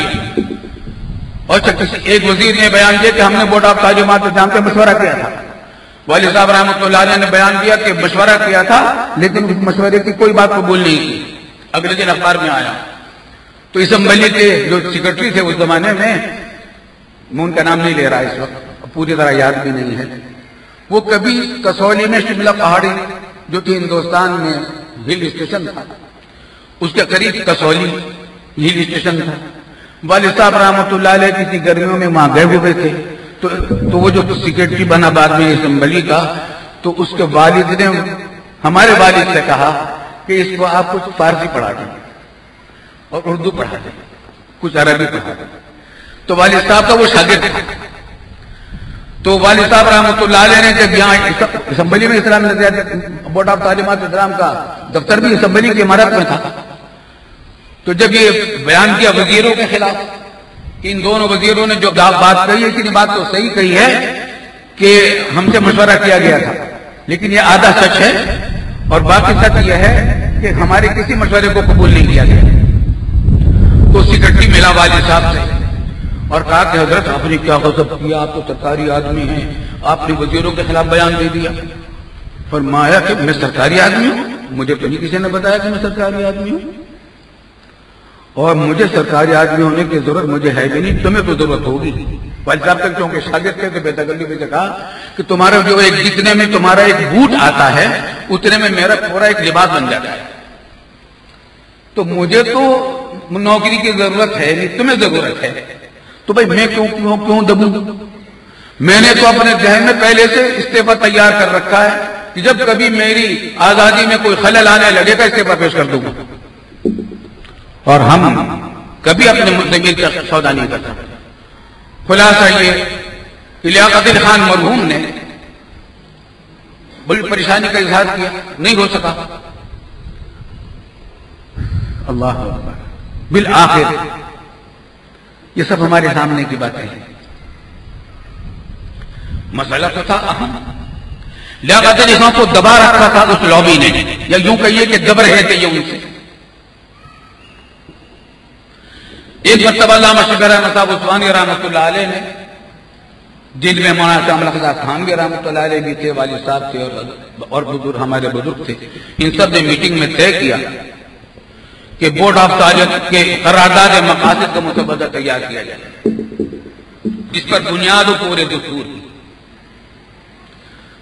اور ایک وزیر نے بیان دیا کہ ہم نے بورڈ آف تعلیمات اسلام سے مشورہ کیا تھا والد صاحب رحمۃ اللہ علیہ نے بیان کیا کہ مشورہ کیا تھا لیکن اس مشورے کی کوئی بات قبول نہیں کی. اگلے دن اخبار میں آیا تو اسمبلی کے جو سیکرٹری تھے اس زمانے میں ان کا نام نہیں لے رہا اس وقت، پوری طرح یاد بھی نہیں ہے، وہ کبھی کسولی میں شملہ پہاڑی جو کہ ہندوستان میں ہل اسٹیشن تھا اس کے قریب کسولی ہل اسٹیشن تھا. والد صاحب رحمۃ اللہ علیہ کسی گرمیوں میں وہاں گئے ہوئے تھے تو وہ جو سیکرٹری بنا بعد میں اسمبلی کا، تو اس کے والد نے ہمارے والد سے کہا کہ اس کو آپ کچھ فارسی پڑھا دیں اور اردو پڑھا دیں، کچھ عربی پڑھا دیں. تو والد صاحب کا وہ شاگرد تھا. تو والد صاحب رحمۃ اللہ علیہ نے جب یہاں اسمبلی میں اسلام بورڈ آف تعلیمات اسلام کا دفتر بھی اسمبلی کی عمارت میں تھا، تو جب یہ بیان کیا وزیروں کے خلاف کہ ان دونوں وزیروں نے جو بات کہی ہے اتنی بات تو صحیح کہی ہے کہ ہم سے مشورہ کیا گیا تھا لیکن یہ آدھا سچ ہے اور باقی سچ یہ ہے کہ ہمارے کسی مشورے کو قبول نہیں کیا گیا. تو سیکرٹری ملا والد صاحب سے اور کہا کہ حضرت آپ نے کیا غضب کیا، آپ تو سرکاری آدمی ہیں، آپ نے وزیروں کے خلاف بیان دے دیا. فرمایا کہ میں سرکاری آدمی ہوں؟ مجھے تو نہیں کسی نے بتایا کہ میں سرکاری آدمی ہوں، اور مجھے سرکاری آدمی ہونے کی ضرورت مجھے ہے بھی نہیں، تمہیں تو ضرورت ہوگی. والد صاحب تک چونکہ شاگرد تھے تو بے تکلفی سے کہا کہ تمہارا جو ایک جتنے میں تمہارا ایک بوٹ آتا ہے اتنے میں میرا پورا ایک لباس بن جاتا ہے، تو مجھے تو نوکری کی ضرورت ہے نہیں، تمہیں ضرورت ہے، تو بھائی میں کیوں دبوں؟ میں نے تو اپنے ذہن میں پہلے سے استعفیٰ تیار کر رکھا ہے کہ جب کبھی میری آزادی میں کوئی خلل آنے لگے گا استعفیٰ پیش کر دوں گا. اور ہم کبھی اپنے ضمیر کا سودا نہیں کر سکتے. خلاصہ یہ کہ لیاقت علی خان مرحوم نے بڑی پریشانی کا اظہار کیا، نہیں ہو سکا. اللہ اکبر. بالآخر یہ سب ہمارے سامنے کی باتیں ہیں. مسئلہ تو تھا اہم. لیاقت علی خان کو دبا رکھا تھا اس لابی نے، یا یوں کہیے کہ دب رہے تھے یہ ان سے. ایک مرتبہ علامہ شبیر احمد صاحب عثمانی رحمۃ اللہ علیہ نے، جن میں مولانا شاہ ملک خان بھی رحمۃ اللہ علیہ بھی تھے، والد صاحب تھے اور بزرگ ہمارے بزرگ تھے، ان سب نے میٹنگ میں طے کیا کہ بورڈ آف تعلیمات کے قرارداد مقاصد کا مسودہ تیار کیا جائے جس پر بنیاد ہو پورے دستور کی.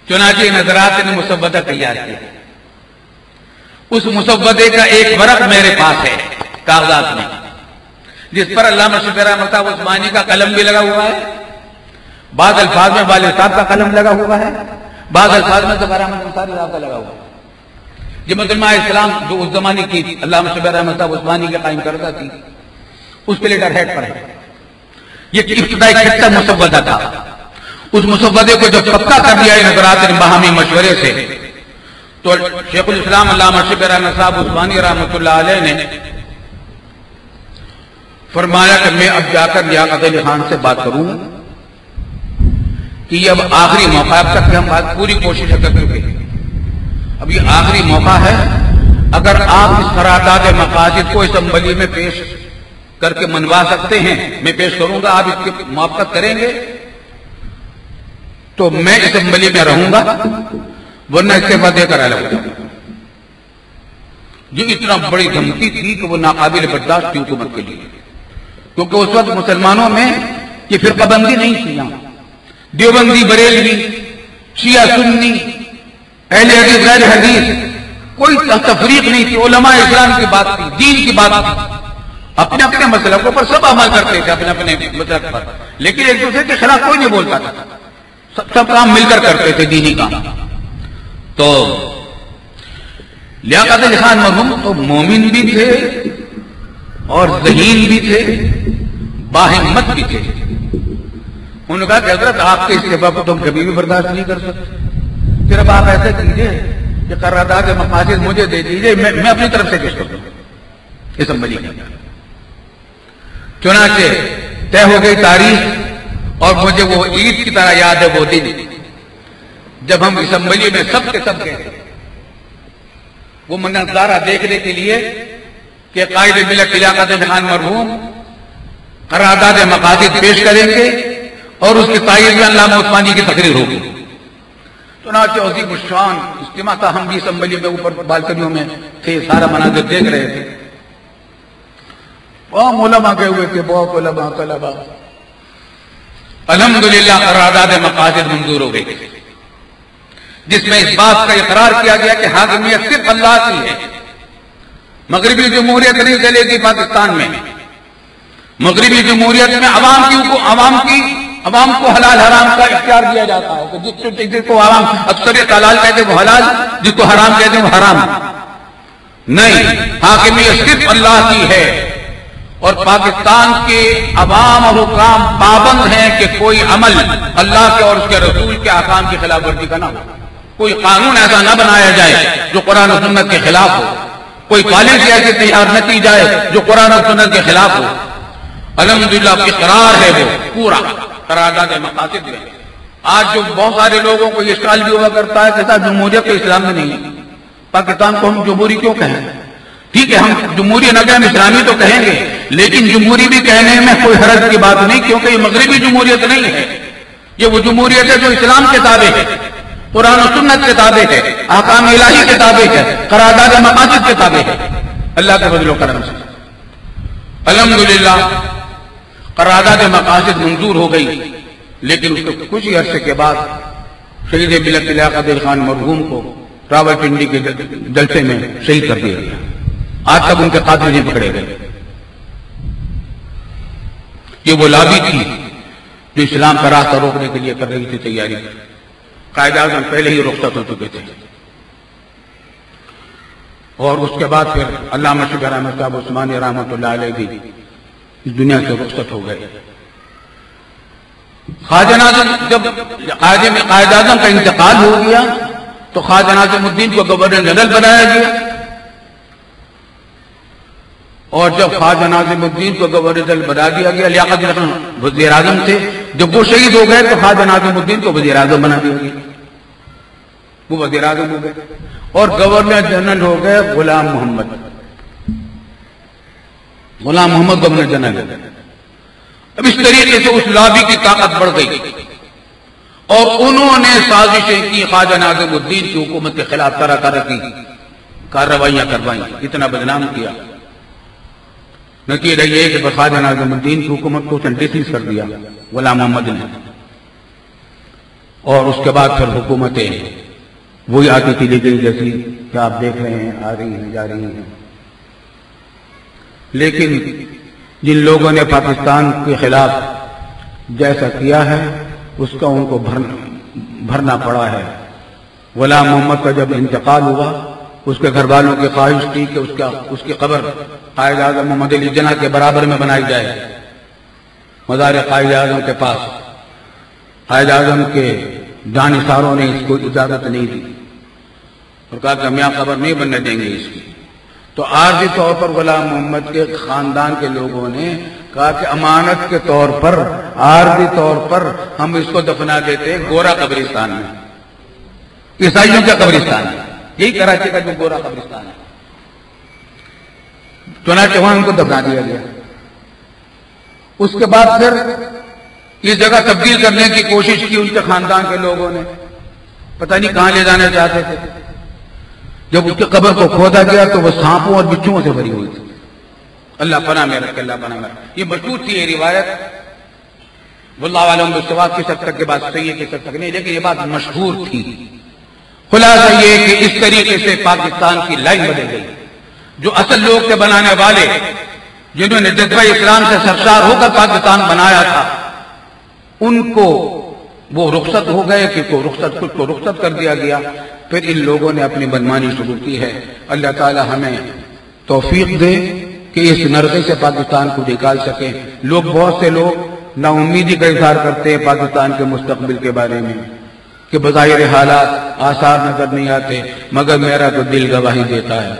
چنانچہ نظرات نے مسودہ تیار کیا. اس مسودے کا ایک ورق میرے پاس ہے کاغذات میں، جس پر علامہ شبیر احمد صاحب عثمانی کا قلم بھی لگا ہوا ہے، بعض الفاظ میں والد صاحب کا قلم لگا ہوا ہے، بعض الفاظ میں ظفر احمد انصاری صاحب کا لگا ہوا ہے. جماعت علماء اسلام جو اس زمانے کی علامہ شبیر احمد صاحب عثمانی کے قائم کرتا تھی اس پہ لیٹر ہیڈ پر ہے. یہ ابتدائی چھٹا مسودہ تھا. اس مسودے کو جب پکا کر دیا نظرات باہمی مشورے سے تو شیخ الاسلام علامہ شبیر احمد صاحب عثمانی رحمۃ اللہ علیہ نے فرمایا کہ میں اب جا کر لیاقت علی خان سے بات کروں کہ یہ اب آخری موقع، اب تک ہم بات پوری کوشش کر چکے ہیں، اب یہ آخری موقع ہے. اگر آپ اس قرارداد مقاصد کو اسمبلی میں پیش کر کے منوا سکتے ہیں میں پیش کروں گا، آپ اس کی موافقت کریں گے تو میں اسمبلی میں رہوں گا، ورنہ استعفیٰ دے کر الگ ہو جاؤں گا. یہ اتنا بڑی دھمکی تھی کہ وہ ناقابل برداشت تھی حکومت کے لیے، کیونکہ اس وقت مسلمانوں میں یہ فرقہ بندی نہیں تھی. دیوبندی، بریلوی، شیعہ، سنی، اہل حدیث، غیر حدیث، کوئی تفریق نہیں تھی. علماء اسلام کی بات تھی، دین کی بات تھی. اپنے اپنے مسلکوں پر سب عمل کرتے تھے، اپنے اپنے مسلک پر، لیکن ایک دوسرے کے خلاف کوئی نہیں بولتا تھا. سب کام مل کر کرتے تھے، دینی کام. تو لیاقت علی خان مرحوم تو مومن بھی تھے اور ذہین بھی تھے، باہمت بھی تھے. انہوں نے کہا کہ حضرت آپ کے استعفاء کو تم کبھی بھی برداشت نہیں کر سکتے، پھر اب آپ ایسے کیجیے کہ قرارداد مقاصد مجھے دے دیجیے، میں اپنی طرف سے پیش کر دوں اسمبلی میں. چنانچہ طے ہو گئی تاریخ، اور مجھے وہ عید کی طرح یاد ہے وہ دن جب ہم اسمبلی میں سب کے سب گئے وہ منظرہ دیکھنے کے لیے کہ قائد ملت لیاقت علی خان مرحوم قرارداد مقاصد پیش کریں گے اور اس کی تائید میں علامہ عثمانی کی تقریر ہوگی. چنانچہ عظیم الشان اجتماع تھا، ہم بھی اسمبلی میں اوپر بالکنیوں میں تھے، سارا مناظر دیکھ رہے تھے. بہت علماء گئے ہوئے تھے، بہت علماء طلباء. الحمدللہ قرارداد مقاصد منظور ہو گئی جس میں اس بات کا اقرار کیا گیا کہ حاکمیت صرف اللہ کی ہے. مغربی جمہوریت نہیں چلے گی پاکستان میں. مغربی جمہوریت میں عوام کو حلال حرام کا اختیار دیا جاتا ہے. جس کو عوام اکثریت حلال کہتے ہیں وہ حلال، جس کو حرام کہتے ہیں وہ حرام. نہیں، حاکمیت صرف اللہ کی ہے. اور پاکستان کے عوام اور حکام پابند ہیں کہ کوئی عمل اللہ کے اور اس کے رسول کے احکام کی خلاف ورزی کا نہ ہو. کوئی قانون ایسا نہ بنایا جائے جو قرآن و سنت کے خلاف ہو. کوئی پالیسی ایسی تیار نہ کی جائے جو قرآن و سنت کے خلاف ہو. الحمدللہ اقرار ہے وہ پورا قرارداد مقاصد میں. آج جو بہت سارے لوگوں کو یہ سوال بھی ہوا کرتا ہے کہ صاحب جمہوریت تو اسلام میں نہیں ہے، پاکستان کو ہم جمہوری کیوں کہیں؟ ٹھیک ہے، ہم جمہوری نہ کہیں، اسلامی تو کہیں گے، لیکن جمہوری بھی کہنے میں کوئی حرج کی بات نہیں، کیونکہ یہ مغربی جمہوریت نہیں ہے. یہ وہ جمہوریت ہے جو اسلام کے تابع ہے، قرآن و سنت کے تابع ہے، احکام الہی کے تابع ہے، قرارداد مقاصد کے تابع ہے. اللہ کے فضل و کرم سے الحمدللہ قرارداد مقاصد منظور ہو گئی. لیکن اس کے کچھ ہی عرصے کے بعد شہید ملت لیاقت علی خان مرحوم کو راولپنڈی کے جلسے میں شہید کر دیا گیا. آج تک ان کے قاتل نہیں پکڑے گئے. یہ وہ لابی تھی جو اسلام کا راستہ روکنے کے لیے کر رہی تھی تیاری. قائد اعظم پہلے ہی رخصت ہو چکے تھے، اور اس کے بعد پھر علامہ شبیر احمد صاحب عثمانی رحمۃ اللہ علیہ بھی اس دنیا سے رخصت ہو گئے. خواجہ ناظم جب قائد اعظم کا انتقال ہو گیا تو خواجہ ناظم الدین کو گورنر جنرل بنایا گیا. اور جب خواجہ ناظم الدین کو گورنر جنرل بنا دیا گیا، لیاقت علی خان وزیر اعظم تھے، جب وہ شہید ہو گئے تو خواجہ ناظم الدین کو وزیر اعظم بنا دیا گیا. وہ وزیر اعظم ہو گئے اور گورنر جنرل ہو گئے غلام محمد گورنر جنرل. اب اس طریقے سے اس لابی کی طاقت بڑھ گئی اور انہوں نے سازشیں کی، خواجہ ناظم الدین کی حکومت کے خلاف طرح طرح کی کارروائیاں کروائیں، اتنا بدنام کیا. نتیجہ یہ کہ خواجہ ناظم الدین کی حکومت کو ڈسمس کر دیا غلام محمد نے. اور اس کے بعد پھر حکومتیں وہی آتی چلی گئی جیسی کہ آپ دیکھ رہے ہیں، آ رہی ہیں جا رہی ہیں. لیکن جن لوگوں نے پاکستان کے خلاف جیسا کیا ہے اس کا ان کو بھرنا پڑا ہے. غلام محمد کا جب انتقال ہوا، اس کے گھر والوں کی خواہش تھی کہ اس کی قبر قائد اعظم محمد علی جناح کے برابر میں بنائی جائے. مزار قائد اعظم کے پاس قائد اعظم کے جانثاروں نے اس کو اجازت نہیں دی اور کہا کہ ہم یہاں قبر نہیں بننے دیں گے اس کی. تو عارضی طور پر غلام محمد کے خاندان کے لوگوں نے کہا کہ امانت کے طور پر عارضی طور پر ہم اس کو دفنا دیتے ہیں گورا قبرستان میں، عیسائیوں کا قبرستان ہے، یہی کراچی کا جو گورا قبرستان ہے. چنانچہ وہاں ان کو دفنا دیا گیا. اس کے بعد پھر یہ جگہ تبدیل کرنے کی کوشش کی ان کے خاندان کے لوگوں نے، پتہ نہیں کہاں لے جانا چاہتے تھے. جب اس کی قبر کو کھودا گیا تو وہ سانپوں اور بچھوؤں سے بھری ہوئی تھی. اللہ پناہ میں رکھے، اللہ پناہ میں رکھے. یہ مشہور تھی یہ روایت، واللہ عالم بالصواب کس حد تک کے بات صحیح ہے کس حد تک نہیں، لیکن یہ بات مشہور تھی. خلاصہ یہ کہ اس طریقے سے پاکستان کی لائن بدل گئی. جو اصل لوگ کے بنانے والے، جنہوں نے جذبہ اسلام سے سرشار ہو کر پاکستان بنایا تھا، ان کو وہ رخصت ہو گئے کہ خود کو رخصت کر دیا گیا. پھر ان لوگوں نے اپنی بدمانی شروع کی ہے. اللہ تعالی ہمیں توفیق دے کہ اس نرغے سے پاکستان کو نکال سکیں. بہت سے لوگ نا امیدی کا اظہار کرتے ہیں پاکستان کے مستقبل کے بارے میں کہ بظاہر حالات آثار نظر نہیں آتے، مگر میرا تو دل گواہی دیتا ہے.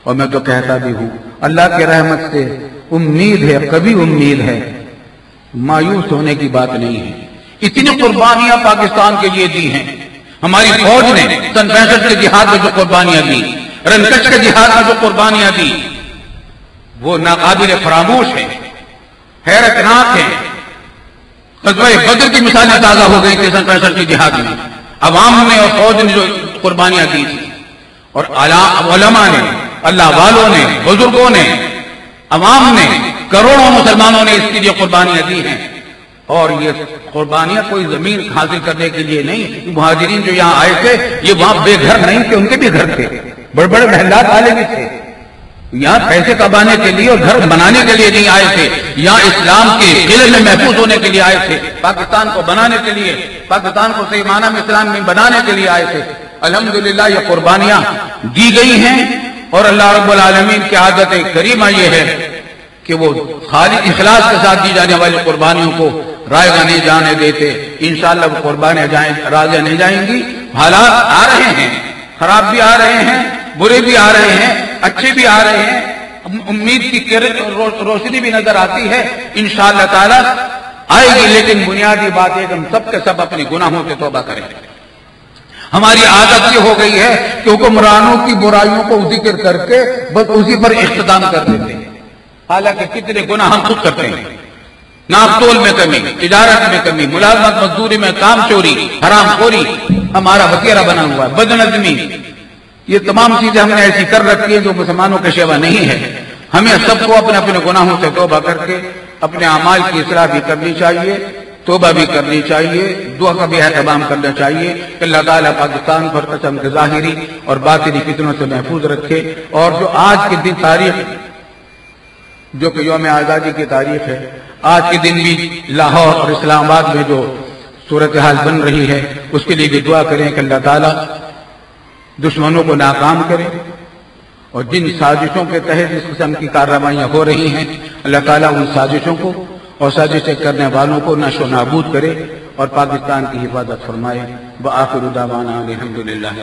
اور میں تو کہتا بھی ہوں اللہ کی رحمت سے امید ہے، کبھی امید ہے، مایوس ہونے کی بات نہیں ہے. اتنی قربانیاں پاکستان کے لیے دی ہیں. ہماری فوج نے سن 65 کے جہاد میں جو قربانیاں دی، رنکش کے جہاد میں جو قربانیاں دی، وہ ناقابل فراموش ہیں، حیرتناک ہیں. غزوہ بدر کی مثالیں تازہ ہو گئی تھی سن 65 کے جہاد میں. عوام نے اور فوج نے جو قربانیاں دی تھی، اور علماء نے، اللہ والوں نے، بزرگوں نے، عوام نے، کروڑوں مسلمانوں نے اس کے لیے قربانیاں دی ہیں. اور یہ قربانیاں کوئی زمین حاصل کرنے کے لیے نہیں. مہاجرین جو یہاں آئے تھے یہ وہاں بے گھر نہیں تھے، ان کے بھی گھر تھے، بڑے بڑے محلات والے بھی تھے. یہاں پیسے کمانے کے لیے اور گھر بنانے کے لیے نہیں آئے تھے، یہاں اسلام کے قلعے میں محفوظ ہونے کے لیے آئے تھے، پاکستان کو بنانے کے لیے، پاکستان کو صحیح معنی میں اسلام میں بنانے کے لیے آئے تھے. الحمدللہ یہ قربانیاں دی گئی ہیں، اور اللہ رب العالمین کی عادت کریمہ یہ ہے کہ وہ خالص اخلاص کے ساتھ دی جانے والی قربانیوں کو رائگاں نہیں جانے دیتے. انشاءاللہ وہ قربانیاں رائگاں نہیں جائیں گی. حالات آ رہے ہیں، خراب بھی آ رہے ہیں، برے بھی آ رہے ہیں، اچھے بھی آ رہے ہیں، امید کی روشنی بھی نظر آتی ہے، انشاءاللہ تعالی آئے گی. لیکن بنیادی بات ہے کہ ہم سب کے سب اپنے گناہوں سے توبہ کریں. ہماری عادت یہ ہو گئی ہے کہ حکمرانوں کی برائیوں کو ذکر کر کے بس اسی پر اختتام کر دیتے ہیں، حالانکہ کتنے گناہ ہم خود کرتے ہیں. ناپتول میں کمی، تجارت میں کمی، ملازمت مزدوری میں کام چوری، حرام خوری ہمارا وتیرہ بنا ہوا ہے، بدنظمی، یہ تمام چیزیں ہم نے ایسی کر رکھی ہیں جو مسلمانوں کے شیوا نہیں ہے. ہمیں سب کو اپنے اپنے گناہوں سے توبہ کر کے اپنے اعمال کی اصلاح بھی کرنی چاہیے، توبہ بھی کرنی چاہیے، دعا کا بھی اہتمام کرنا چاہیے کہ اللہ تعالیٰ پاکستان پر قسم کے ظاہری اور باطنی فتنوں سے محفوظ رکھے. اور جو آج کے دن تاریخ، جو کہ یوم آزادی کی تاریخ ہے، آج کے دن بھی لاہور اور اسلام آباد میں جو صورتحال بن رہی ہے اس کے لیے بھی دعا کریں کہ اللہ تعالیٰ دشمنوں کو ناکام کرے، اور جن سازشوں کے تحت اس قسم کی کارروائیاں ہو رہی ہیں اللہ تعالیٰ ان سازشوں کو اور سازشیں کرنے والوں کو نشو و نابود کرے اور پاکستان کی حفاظت فرمائے. وآخر دعوانا الحمدللہ.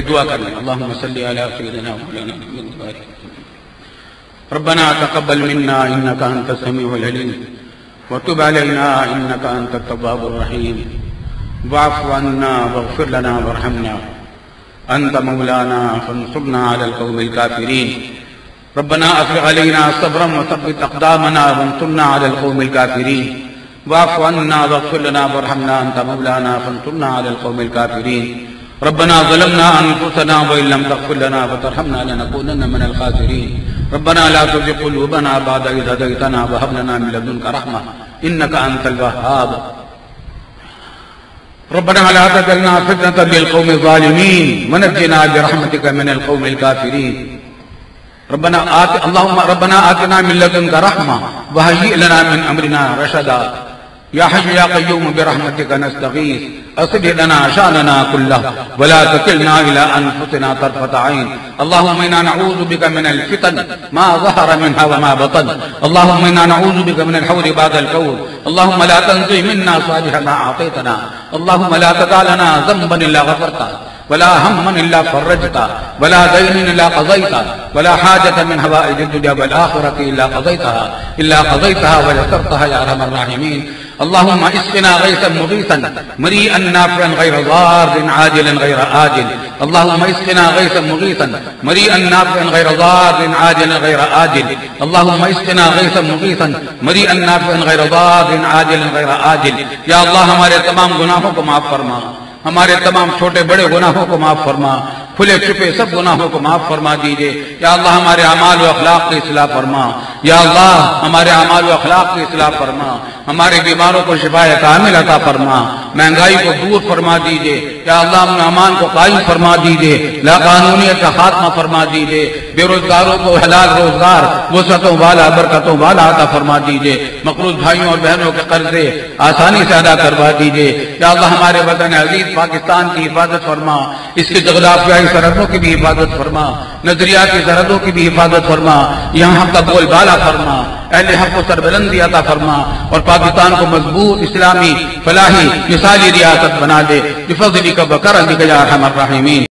دعا کریں. اللہم صلی علی سیدنا مولانا محمد. ربنا تقبل منا انك انت السميع العليم وتب علينا انك انت التواب الرحيم واعف عنا واغفر لنا وارحمنا انت مولانا فانصرنا على القوم الكافرين. ربنا افرغ علينا صبرا وثبت اقدامنا وانصرنا على القوم الكافرين. واعف عنا واغفر لنا وارحمنا انت مولانا فانصرنا على القوم الكافرين. ربنا ظلمنا انفسنا وان لم تغفر لنا وترحمنا لنكونن من الخاسرين. ربنا لا تزغ قلوبنا بعد إذ هديتنا وهب لنا من لدنك رحمة إنك أنت الوهاب. ربنا لا تجعلنا فتنة للقوم الظالمين ونجنا برحمتك من القوم الكافرين. ربنا آتنا من لدنك رحمة وهيئ لنا من أمرنا رشدا. يا حي يا قيوم برحمتك نستغيث أصلح لنا شأننا كله ولا تكلنا إلى أنفسنا طرفة عين. اللهم إنا نعوذ بك من الفتن ما ظهر منها وما بطن. اللهم إنا نعوذ بك من الحور بعد الكور. اللهم لا تنزع منا صالح ما أعطيتنا. اللهم لا تدع لنا ذنبا إلا غفرته ولا هما إلا فرجته ولا دين إلا قضيته ولا حاجة من حوائج الدنيا والآخرة إلا قضيتها ويسرتها يا أرحم الراحمين. اللهم اسقنا غيثا مغيثا مريئا نافعا غير ضار عاجلا غير آجل. اللهم اسقنا غيثا مغيثا مريئا نافعا غير ضار عاجلا غير آجل. اللهم اسقنا غيثا مغيثا مريئا نافعا غير ضار عاجلا غير آجل. یا اللہ ہمارے تمام گناہوں کو معاف فرما، ہمارے تمام چھوٹے بڑے گناہوں کو معاف فرما، کھلے چھپے سب گناہوں کو معاف فرما دیجئے. یا اللہ ہمارے اعمال و اخلاق کی اصلاح فرما. یا اللہ ہمارے اعمال و اخلاق کی اصلاح فرما، ہمارے بیماروں کو شفاء کامل عطا فرما، مہنگائی کو دور فرما دیجئے. یا اللہ امان کو قائم فرما دیجئے، لا قانونیت کا خاتمہ فرما دیجئے، بے روزگاروں کو حلال روزگار وسعتوں والا برکتوں والا عطا فرما دیجئے، مقروض بھائیوں اور بہنوں کے قرضے آسانی سے ادا کروا دیجئے. یا اللہ ہمارے وطن عزیز پاکستان کی حفاظت فرما، اس کی جغرافیائی سرحدوں کی بھی حفاظت فرما، نظریاتی سرحدوں کی بھی حفاظت فرما، یہاں حق کا بول بالا فرما، اہل حق کو سربلندی عطا فرما، اور پاکستان کو مضبوط اسلامی فلاحی مثالی ریاست بنا دے بفضلک و کرمک یا ارحم الراحمین.